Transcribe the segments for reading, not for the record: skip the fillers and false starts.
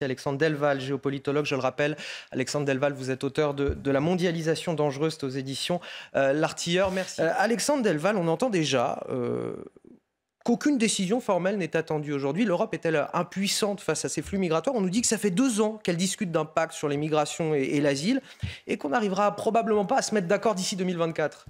Alexandre Delval, géopolitologue, je le rappelle. Alexandre Delval, vous êtes auteur de La mondialisation dangereuse, c'est aux éditions L'Artilleur. Merci. Alexandre Delval, on entend déjà qu'aucune décision formelle n'est attendue aujourd'hui. L'Europe est-elle impuissante face à ces flux migratoires? On nous dit que ça fait 2 ans qu'elle discute d'un pacte sur les migrations et l'asile et qu'on n'arrivera probablement pas à se mettre d'accord d'ici 2024.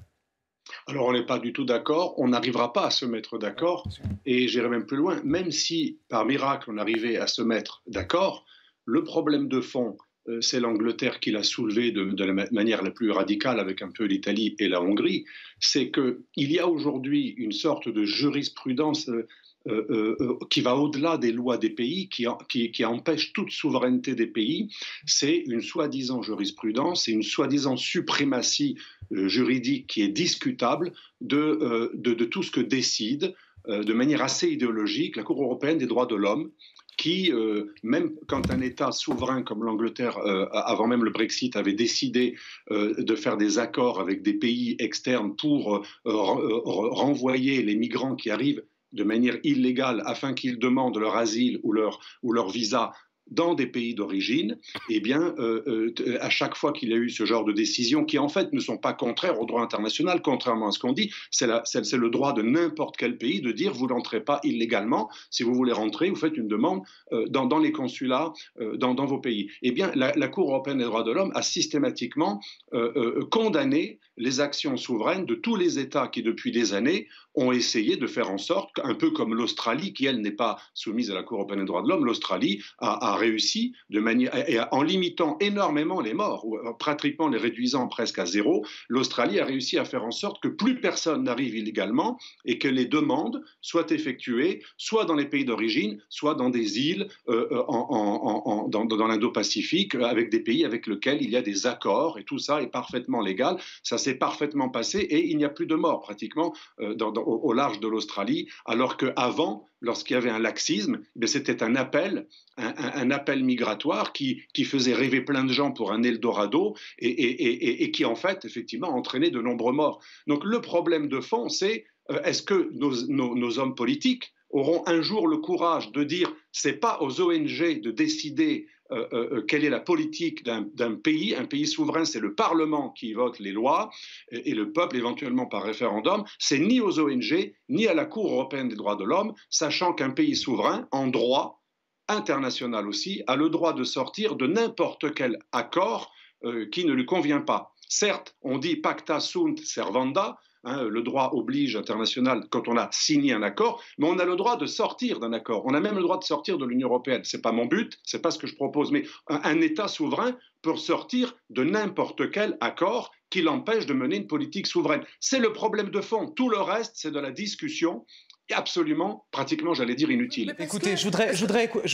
Alors on n'est pas du tout d'accord, on n'arrivera pas à se mettre d'accord, et j'irai même plus loin, même si par miracle on arrivait à se mettre d'accord, le problème de fond, c'est l'Angleterre qui l'a soulevé de la manière la plus radicale avec un peu l'Italie et la Hongrie, c'est qu'il y a aujourd'hui une sorte de jurisprudence qui va au-delà des lois des pays, qui empêche toute souveraineté des pays. C'est une soi-disant jurisprudence, c'est une soi-disant suprématie juridique qui est discutable de tout ce que décide, de manière assez idéologique, la Cour européenne des droits de l'homme, qui, même quand un État souverain comme l'Angleterre, avant même le Brexit, avait décidé de faire des accords avec des pays externes pour renvoyer les migrants qui arrivent de manière illégale afin qu'ils demandent leur asile ou leur visa dans des pays d'origine, eh bien, à chaque fois qu'il y a eu ce genre de décisions qui, en fait, ne sont pas contraires au droit international, contrairement à ce qu'on dit, c'est le droit de n'importe quel pays de dire vous n'entrez pas illégalement. Si vous voulez rentrer, vous faites une demande dans les consulats dans vos pays. Eh bien, la Cour européenne des droits de l'homme a systématiquement condamné les actions souveraines de tous les États qui, depuis des années, ont essayé de faire en sorte, un peu comme l'Australie, qui, elle, n'est pas soumise à la Cour européenne des droits de l'homme, l'Australie a réussi de manière, et en limitant énormément les morts, ou pratiquement les réduisant presque à zéro, l'Australie a réussi à faire en sorte que plus personne n'arrive illégalement et que les demandes soient effectuées soit dans les pays d'origine, soit dans des îles dans l'Indo-Pacifique, avec des pays avec lesquels il y a des accords, et tout ça est parfaitement légal. Ça s'est parfaitement passé et il n'y a plus de morts pratiquement au large de l'Australie, alors qu'avant, lorsqu'il y avait un laxisme, c'était un appel migratoire qui faisait rêver plein de gens pour un Eldorado et qui, en fait, effectivement, entraînait de nombreux morts. Donc le problème de fond, c'est est-ce que nos hommes politiques auront un jour le courage de dire c'est pas aux ONG de décider quelle est la politique d'un pays. Un pays souverain, c'est le Parlement qui vote les lois et le peuple éventuellement par référendum. C'est ni aux ONG ni à la Cour européenne des droits de l'homme, sachant qu'un pays souverain, en droit international aussi, a le droit de sortir de n'importe quel accord qui ne lui convient pas. Certes, on dit pacta sunt servanda, le droit oblige international quand on a signé un accord, mais on a le droit de sortir d'un accord. On a même le droit de sortir de l'Union européenne. Ce n'est pas mon but, ce n'est pas ce que je propose, mais un État souverain peut sortir de n'importe quel accord qui l'empêche de mener une politique souveraine. C'est le problème de fond. Tout le reste, c'est de la discussion absolument, pratiquement, j'allais dire, inutile. Écoutez, je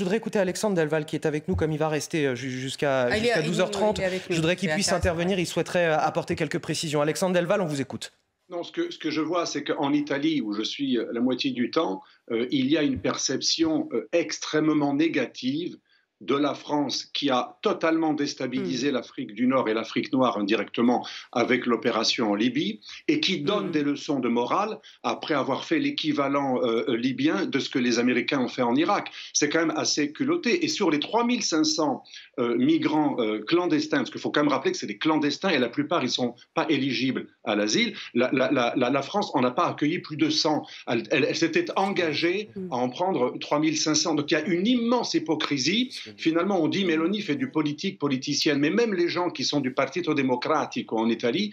voudrais écouter Alexandre Delval qui est avec nous, comme il va rester jusqu'à 12h30. Je voudrais qu'il puisse intervenir, il souhaiterait apporter quelques précisions. Alexandre Delval, on vous écoute. Non, ce que je vois, c'est qu'en Italie, où je suis la moitié du temps, il y a une perception extrêmement négative de la France qui a totalement déstabilisé l'Afrique du Nord et l'Afrique noire indirectement avec l'opération en Libye et qui donne des leçons de morale après avoir fait l'équivalent libyen de ce que les Américains ont fait en Irak. C'est quand même assez culotté. Et sur les 3500 migrants clandestins, parce qu'il faut quand même rappeler que c'est des clandestins et la plupart ils ne sont pas éligibles à l'asile, la France n'en a pas accueilli plus de 100. Elle s'était engagée à en prendre 3500. Donc il y a une immense hypocrisie. Finalement, on dit Meloni fait du politique politicienne, mais même les gens qui sont du Partito Democratico en Italie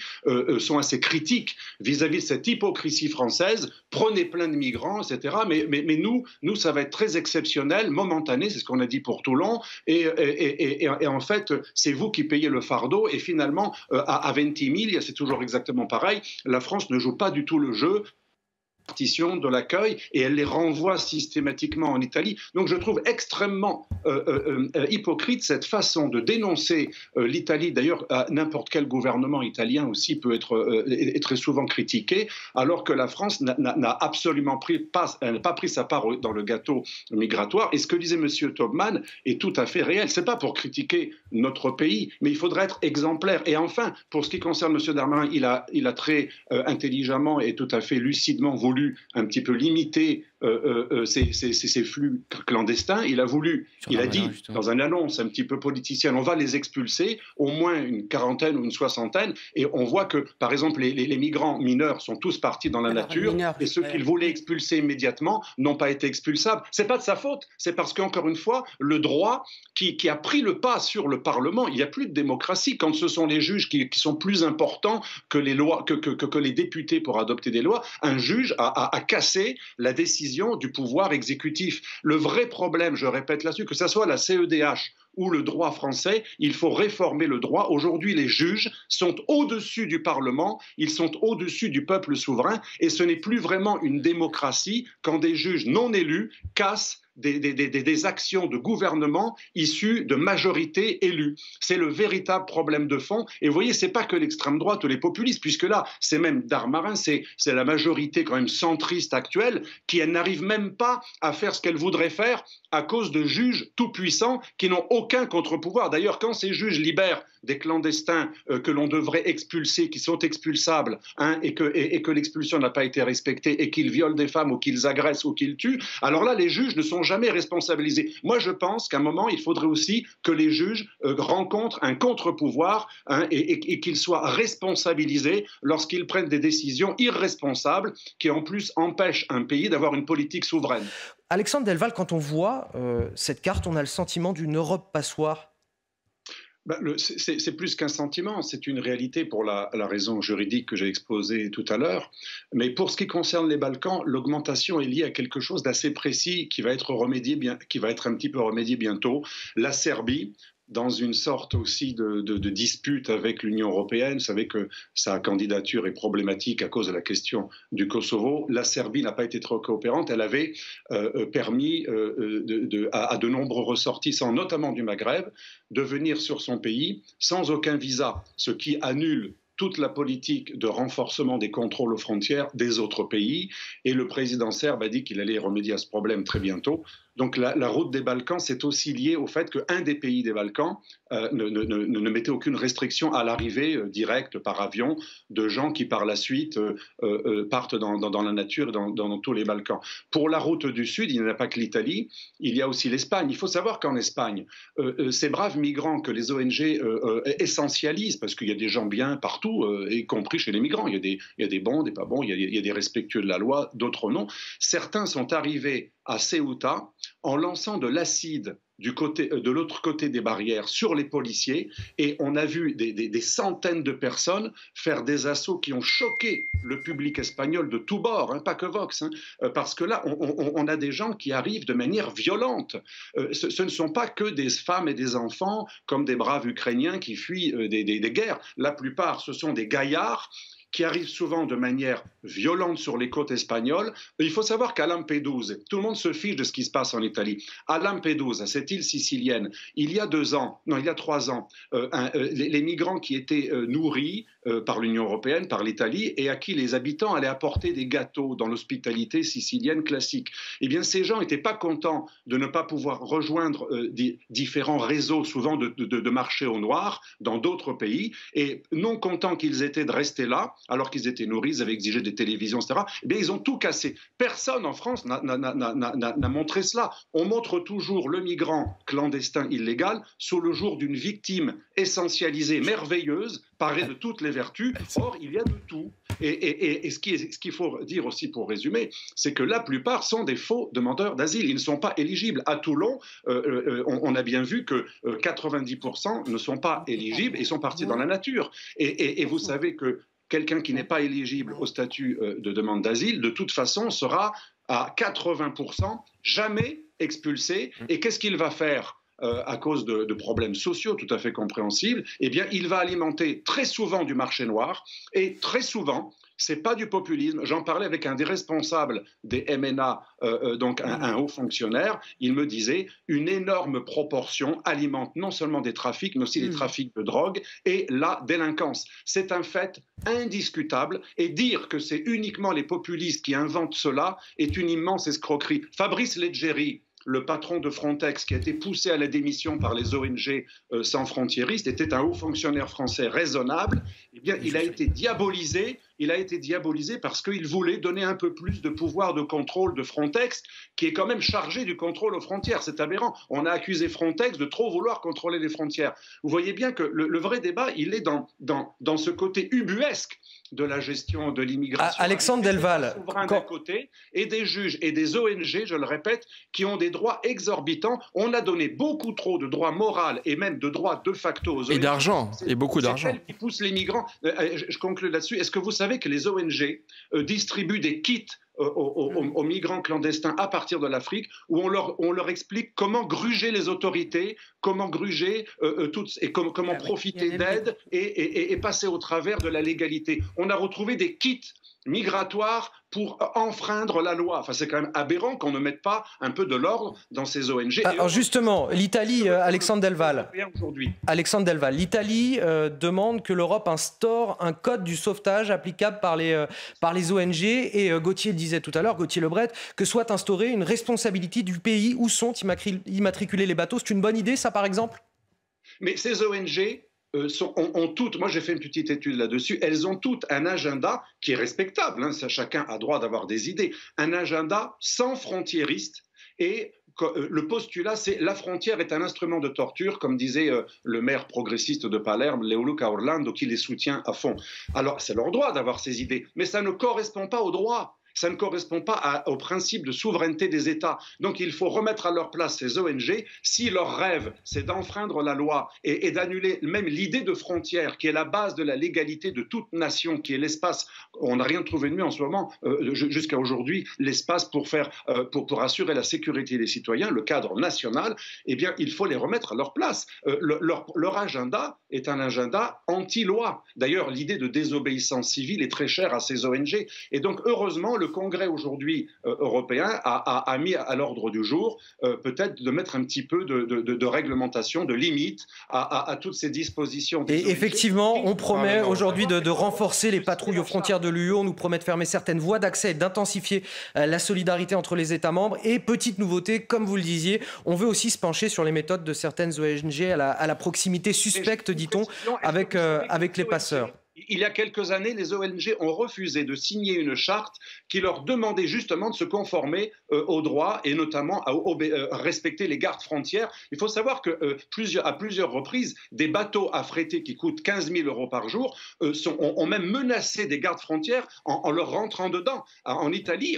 sont assez critiques vis-à-vis de cette hypocrisie française. Prenez plein de migrants, etc. Mais nous, ça va être très exceptionnel, momentané, c'est ce qu'on a dit pour Toulon, et en fait, c'est vous qui payez le fardeau, et finalement, à 20 000, c'est toujours exactement pareil, la France ne joue pas du tout le jeu de l'accueil et elle les renvoie systématiquement en Italie. Donc je trouve extrêmement hypocrite cette façon de dénoncer l'Italie. D'ailleurs, n'importe quel gouvernement italien aussi peut être est très souvent critiqué, alors que la France n'a absolument pas pris sa part dans le gâteau migratoire. Et ce que disait M. Taubman est tout à fait réel. C'est pas pour critiquer notre pays, mais il faudrait être exemplaire. Et enfin, pour ce qui concerne M. Darmanin, il a très intelligemment et tout à fait lucidement voulu un petit peu limiter ces flux clandestins. Il a dit dans une annonce un petit peu politicienne, on va les expulser, au moins une quarantaine ou une soixantaine, et on voit que, par exemple, les migrants mineurs sont tous partis dans la nature, et ceux qu'il voulait expulser immédiatement n'ont pas été expulsables. C'est pas de sa faute, c'est parce qu'encore une fois, le droit qui a pris le pas sur le Parlement, il n'y a plus de démocratie quand ce sont les juges qui sont plus importants que les lois, que les députés pour adopter des lois. Un juge a cassé la décision du pouvoir exécutif. Le vrai problème, je répète là-dessus, que ce soit la CEDH ou le droit français, il faut réformer le droit. Aujourd'hui, les juges sont au-dessus du Parlement, ils sont au-dessus du peuple souverain, et ce n'est plus vraiment une démocratie quand des juges non élus cassent des actions de gouvernement issues de majorités élues. C'est le véritable problème de fond. Et vous voyez, c'est pas que l'extrême droite ou les populistes, puisque là, c'est même Darmanin, c'est la majorité quand même centriste actuelle qui n'arrive même pas à faire ce qu'elle voudrait faire à cause de juges tout-puissants qui n'ont aucun contre-pouvoir. D'ailleurs, quand ces juges libèrent des clandestins que l'on devrait expulser, qui sont expulsables, et que l'expulsion n'a pas été respectée, et qu'ils violent des femmes ou qu'ils agressent ou qu'ils tuent, alors là, les juges ne sont jamais responsabilisés. Moi, je pense qu'à un moment, il faudrait aussi que les juges rencontrent un contre-pouvoir et qu'ils soient responsabilisés lorsqu'ils prennent des décisions irresponsables qui, en plus, empêchent un pays d'avoir une politique souveraine. Alexandre Delval, quand on voit cette carte, on a le sentiment d'une Europe passoire. C'est plus qu'un sentiment, c'est une réalité pour la raison juridique que j'ai exposée tout à l'heure. Mais pour ce qui concerne les Balkans, l'augmentation est liée à quelque chose d'assez précis qui va être un petit peu remédié bientôt. La Serbie, dans une sorte aussi de dispute avec l'Union européenne. Vous savez que sa candidature est problématique à cause de la question du Kosovo. La Serbie n'a pas été trop coopérante. Elle avait permis à de nombreux ressortissants, notamment du Maghreb, de venir sur son pays sans aucun visa, ce qui annule toute la politique de renforcement des contrôles aux frontières des autres pays. Et le président serbe a dit qu'il allait remédier à ce problème très bientôt. Donc la route des Balkans, c'est aussi lié au fait qu'un des pays des Balkans ne mettait aucune restriction à l'arrivée directe par avion de gens qui par la suite partent dans la nature et dans tous les Balkans. Pour la route du Sud, il n'y a pas que l'Italie, il y a aussi l'Espagne. Il faut savoir qu'en Espagne, ces braves migrants que les ONG essentialisent, parce qu'il y a des gens bien partout, y compris chez les migrants, il y a des bons, des pas bons, il y a des respectueux de la loi, d'autres non. Certains sont arrivés à Ceuta en lançant de l'acide de l'autre côté des barrières sur les policiers, et on a vu des centaines de personnes faire des assauts qui ont choqué le public espagnol de tous bords, pas que Vox, parce que là, on a des gens qui arrivent de manière violente. Ce ne sont pas que des femmes et des enfants, comme des braves Ukrainiens qui fuient des guerres. La plupart, ce sont des gaillards qui arrivent souvent de manière violente sur les côtes espagnoles. Il faut savoir qu'à Lampedusa, tout le monde se fiche de ce qui se passe en Italie. À Lampedusa, cette île sicilienne, il y a 3 ans, les migrants qui étaient nourris par l'Union européenne, par l'Italie, et à qui les habitants allaient apporter des gâteaux dans l'hospitalité sicilienne classique. Eh bien, ces gens n'étaient pas contents de ne pas pouvoir rejoindre différents réseaux, souvent de marché au noir, dans d'autres pays, et non contents qu'ils étaient de rester là, alors qu'ils étaient nourris, ils avaient exigé des télévisions, etc. Eh bien, ils ont tout cassé. Personne en France n'a montré cela. On montre toujours le migrant clandestin illégal sous le jour d'une victime essentialisée, merveilleuse, parée de toutes les vertus. Or, il y a de tout. Et ce qu'il faut dire aussi pour résumer, c'est que la plupart sont des faux demandeurs d'asile. Ils ne sont pas éligibles. À Toulon, on a bien vu que 90% ne sont pas éligibles et sont partis dans la nature. Et vous savez que quelqu'un qui n'est pas éligible au statut de demande d'asile, de toute façon, sera à 80% jamais expulsé. Et qu'est-ce qu'il va faire à cause de problèmes sociaux tout à fait compréhensibles? Eh bien, il va alimenter très souvent du marché noir, et très souvent, c'est pas du populisme. J'en parlais avec un des responsables des MNA, donc un haut fonctionnaire. Il me disait une énorme proportion alimente non seulement des trafics, mais aussi des trafics de drogue et la délinquance. C'est un fait indiscutable. Et dire que c'est uniquement les populistes qui inventent cela est une immense escroquerie. Fabrice Leggeri, le patron de Frontex, qui a été poussé à la démission par les ONG sans frontiéristes, était un haut fonctionnaire français raisonnable. Eh bien, il a été diabolisé. il a été diabolisé parce qu'il voulait donner un peu plus de pouvoir de contrôle de Frontex, qui est quand même chargé du contrôle aux frontières. C'est aberrant. On a accusé Frontex de trop vouloir contrôler les frontières. Vous voyez bien que le vrai débat, il est dans ce côté ubuesque de la gestion de l'immigration. Alexandre Delval, d'un côté, et des juges et des ONG, je le répète, qui ont des droits exorbitants. On a donné beaucoup trop de droits moraux et même de droits de facto aux ONG. Et d'argent, et beaucoup d'argent. C'est elles qui poussent les migrants. Je conclue là-dessus. Est-ce que vous savez que les ONG distribuent des kits aux migrants clandestins à partir de l'Afrique, où on leur explique comment gruger les autorités, comment gruger et comment profiter d'aide et passer au travers de la légalité. On a retrouvé des kits migratoires pour enfreindre la loi. Enfin, c'est quand même aberrant qu'on ne mette pas un peu de l'ordre dans ces ONG. Alors justement, l'Italie, Alexandre Delval, l'Italie demande que l'Europe instaure un code du sauvetage applicable par les ONG et Gauthier le disait tout à l'heure, Gauthier Lebret, que soit instaurée une responsabilité du pays où sont immatriculés les bateaux. C'est une bonne idée, ça, par exemple? Mais ces ONG ont toutes, moi j'ai fait une petite étude là-dessus, elles ont toutes un agenda qui est respectable, hein, chacun a droit d'avoir des idées, un agenda sans frontiériste et le postulat, c'est la frontière est un instrument de torture, comme disait le maire progressiste de Palerme, Leoluca Orlando, qui les soutient à fond. Alors c'est leur droit d'avoir ces idées, mais ça ne correspond pas au droit. Ça ne correspond pas au principe de souveraineté des États. Donc il faut remettre à leur place ces ONG. Si leur rêve, c'est d'enfreindre la loi et d'annuler même l'idée de frontière, qui est la base de la légalité de toute nation, qui est l'espace, on n'a rien trouvé de mieux en ce moment, jusqu'à aujourd'hui, l'espace pour assurer la sécurité des citoyens, le cadre national, eh bien il faut les remettre à leur place. Leur agenda est un agenda anti-loi. D'ailleurs, l'idée de désobéissance civile est très chère à ces ONG. Et donc, heureusement, le Congrès aujourd'hui européen a mis à l'ordre du jour peut-être de mettre un petit peu de réglementation, de limite à toutes ces dispositions. Et effectivement, on promet aujourd'hui de renforcer les patrouilles aux frontières de l'UE, on nous promet de fermer certaines voies d'accès et d'intensifier la solidarité entre les États membres. Et petite nouveauté, comme vous le disiez, on veut aussi se pencher sur les méthodes de certaines ONG à la proximité suspecte, dit-on, avec les passeurs. Il y a quelques années, les ONG ont refusé de signer une charte qui leur demandait justement de se conformer aux droits et notamment à respecter les gardes frontières. Il faut savoir qu'à plusieurs reprises, des bateaux affrétés qui coûtent 15 000 € par jour ont même menacé des gardes frontières en leur rentrant dedans. En Italie,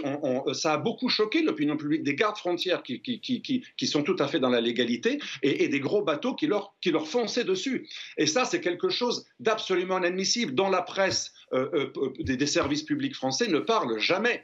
ça a beaucoup choqué l'opinion publique, des gardes frontières qui sont tout à fait dans la légalité et des gros bateaux qui leur fonçaient dessus. Et ça, c'est quelque chose d'absolument inadmissible, dont la presse des services publics français ne parle jamais.